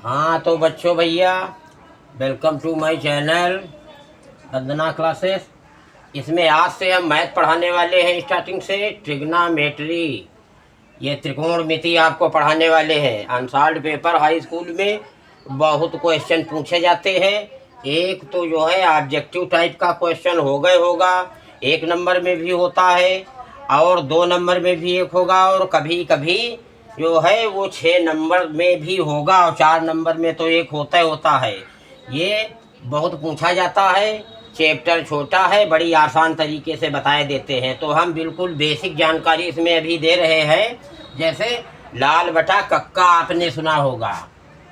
हाँ तो बच्चों भैया, welcome to my channel Vandana classes. इसमें आज से हम मैथ पढ़ाने वाले हैं। स्टार्टिंग से ट्रिग्नोमेट्री, ये त्रिकोणमिति आपको पढ़ाने वाले हैं। अनसॉल्व्ड पेपर हाई स्कूल में बहुत क्वेश्चन पूछे जाते हैं। एक तो जो है ऑब्जेक्टिव टाइप का क्वेश्चन होगा, 1 नंबर में भी होता है और 2 नंबर में भी एक होगा, और कभी कभी जो है वो 6 नंबर में भी होगा, और 4 नंबर में तो एक होता है। ये बहुत पूछा जाता है। चैप्टर छोटा है, बड़ी आसान तरीके से बताए देते हैं। तो हम बिल्कुल बेसिक जानकारी इसमें अभी दे रहे हैं। जैसे लाल बटा कक्का आपने सुना होगा।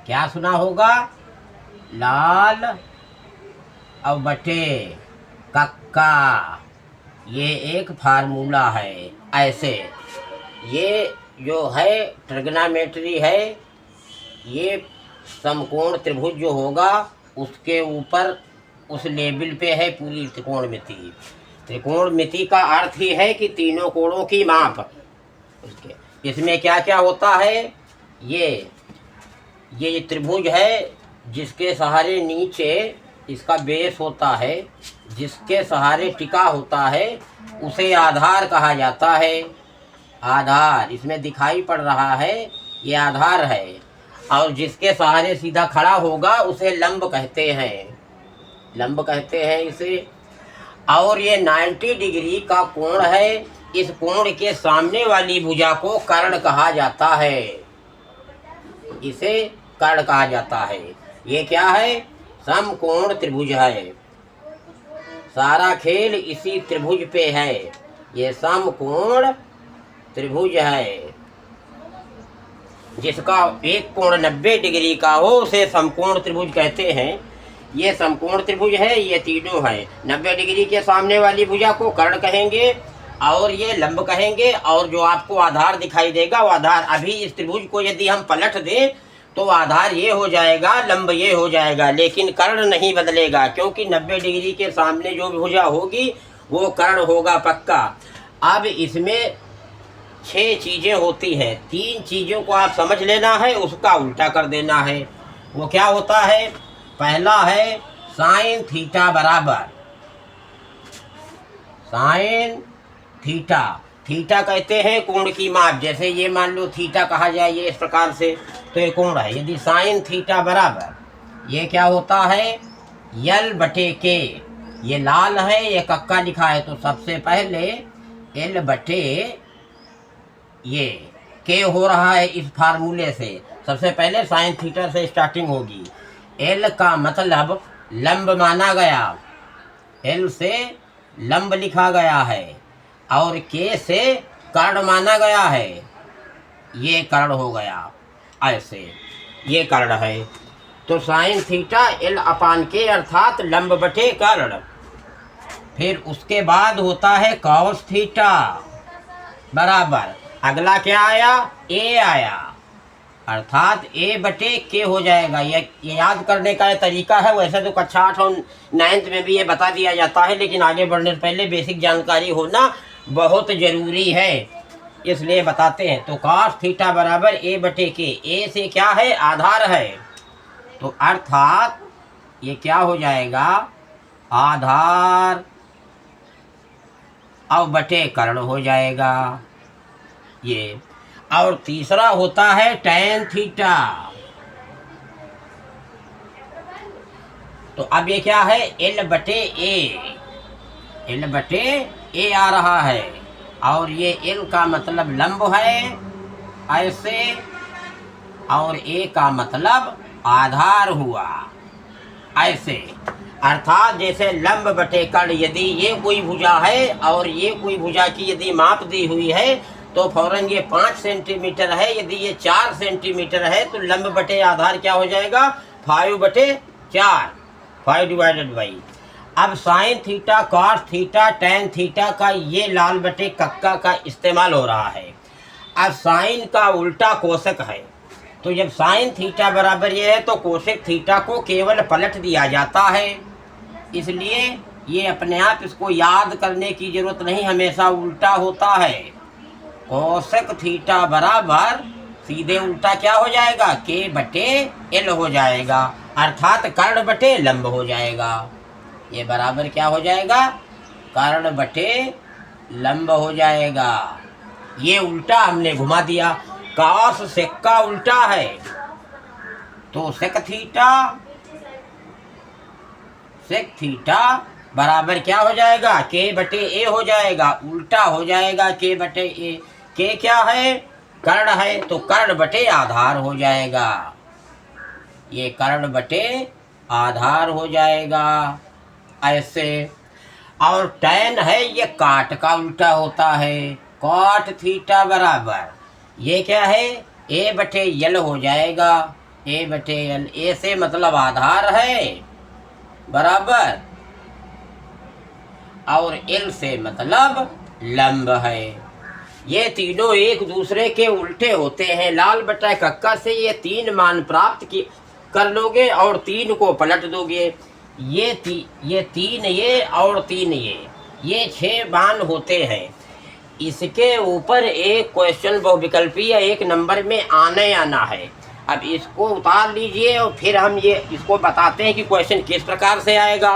क्या सुना होगा? लाल और बटे कक्का, ये एक फार्मूला है। ऐसे ये जो है ट्रिग्नोमेट्री है, ये समकोण त्रिभुज जो होगा उसके ऊपर उस लेवल पे है पूरी त्रिकोणमिति। त्रिकोणमिति का अर्थ ही है कि तीनों कोणों की माप। उसके इसमें क्या क्या होता है? ये त्रिभुज है जिसके सहारे नीचे इसका बेस होता है, जिसके सहारे टिका होता है उसे आधार कहा जाता है। आधार इसमें दिखाई पड़ रहा है, ये आधार है। और जिसके सहारे सीधा खड़ा होगा उसे लंब कहते हैं, लंब कहते हैं इसे। और ये 90 डिग्री का कोण है। इस कोण के सामने वाली भुजा को कर्ण कहा जाता है, इसे कर्ण कहा जाता है। ये क्या है? समकोण त्रिभुज है। सारा खेल इसी त्रिभुज पे है। ये समकोण त्रिभुज है। जिसका एक कोण 90 डिग्री का हो उसे समकोण त्रिभुज कहते हैं। ये समकोण त्रिभुज है, ये तीनों है। 90 डिग्री के सामने वाली भुजा को कर्ण कहेंगे और ये लंब कहेंगे। और जो आपको आधार दिखाई देगा वो आधार। अभी इस त्रिभुज को यदि हम पलट दें तो आधार ये हो जाएगा, लंब ये हो जाएगा, लेकिन कर्ण नहीं बदलेगा, क्योंकि 90 डिग्री के सामने जो भुजा होगी वो कर्ण होगा पक्का। अब इसमें 6 चीज़ें होती हैं। 3 चीज़ों को आप समझ लेना है, उसका उल्टा कर देना है। वो क्या होता है? पहला है साइन थीटा बराबर साइन थीटा। थीटा कहते हैं कोण की माप। जैसे ये मान लो थीटा कहा जाए, ये इस प्रकार से, तो ये कोण है। यदि साइन थीटा बराबर ये क्या होता है? यल बटे के। ये लाल है, ये कक्का लिखा है, तो सबसे पहले एल बटे ये के हो रहा है इस फार्मूले से। सबसे पहले साइन थीटा से स्टार्टिंग होगी। एल का मतलब लंब माना गया, एल से लंब लिखा गया है, और के से कर्ण माना गया है, ये कर्ण हो गया। ऐसे ये कर्ण है। तो साइन थीटा एल अपान के अर्थात लंब बटे कर्ण। फिर उसके बाद होता है कॉस थीटा बराबर, अगला क्या आया? ए आया, अर्थात ए बटे के हो जाएगा। ये याद करने का तरीका है। वैसे तो कक्षा 8 और 9th में भी ये बता दिया जाता है, लेकिन आगे बढ़ने से पहले बेसिक जानकारी होना बहुत ज़रूरी है, इसलिए बताते हैं। तो कॉस थीटा बराबर ए बटे के। ए से क्या है? आधार है, तो अर्थात ये क्या हो जाएगा? आधार और बटे कर्ण हो जाएगा ये। और तीसरा होता है टैन थीटा। तो अब ये क्या है? एल बटे ए, एल बटे ए आ रहा है, और ये एल का मतलब लंब है ऐसे, और ए का मतलब आधार हुआ ऐसे। अर्थात जैसे लंब बटे कर्ण, यदि ये कोई भुजा है और ये कोई भुजा की यदि माप दी हुई है तो फौरन ये 5 सेंटीमीटर है, यदि ये 4 सेंटीमीटर है तो लंब बटे आधार क्या हो जाएगा? 5 बटे 4, 5 डिवाइडेड बाई। अब sine theta, cos theta, tan theta का ये लाल बटे कक्का का इस्तेमाल हो रहा है। अब साइन का उल्टा कोसेक है, तो जब साइन थीटा बराबर ये है तो कोसेक थीटा को केवल पलट दिया जाता है। इसलिए ये अपने आप इसको याद करने की जरूरत नहीं, हमेशा उल्टा होता है। कोसेक थीटा बराबर सीधे उल्टा क्या हो जाएगा, के बटे एल हो जाएगा, अर्थात कर्ण बटे लंब हो जाएगा। ये बराबर क्या हो जाएगा, कर्ण बटे लंब हो जाएगा। ये उल्टा हमने घुमा दिया। कॉस सेक का उल्टा है तो सेक थीटा बराबर क्या हो जाएगा, के बटे ए हो जाएगा, उल्टा हो जाएगा के बटे ए। के क्या है, कर्ण है, तो कर्ण बटे आधार हो जाएगा। ये कर्ण बटे आधार हो जाएगा ऐसे। और टैन है, ये काट का उल्टा होता है, कॉट थीटा बराबर ये क्या है, ए बटे यल हो जाएगा, ए बटे यल। ए से मतलब आधार है बराबर, और एल से मतलब लंब है। ये तीनों एक दूसरे के उल्टे होते हैं। लाल बटा कक्का से ये 3 मान प्राप्त कर लोगे और 3 को पलट दोगे। ये 3 ये और 3 ये 6 मान होते हैं। इसके ऊपर एक क्वेश्चन बहुविकल्पीय 1 नंबर में आना है। अब इसको उतार लीजिए और फिर हम इसको बताते हैं कि क्वेश्चन किस प्रकार से आएगा।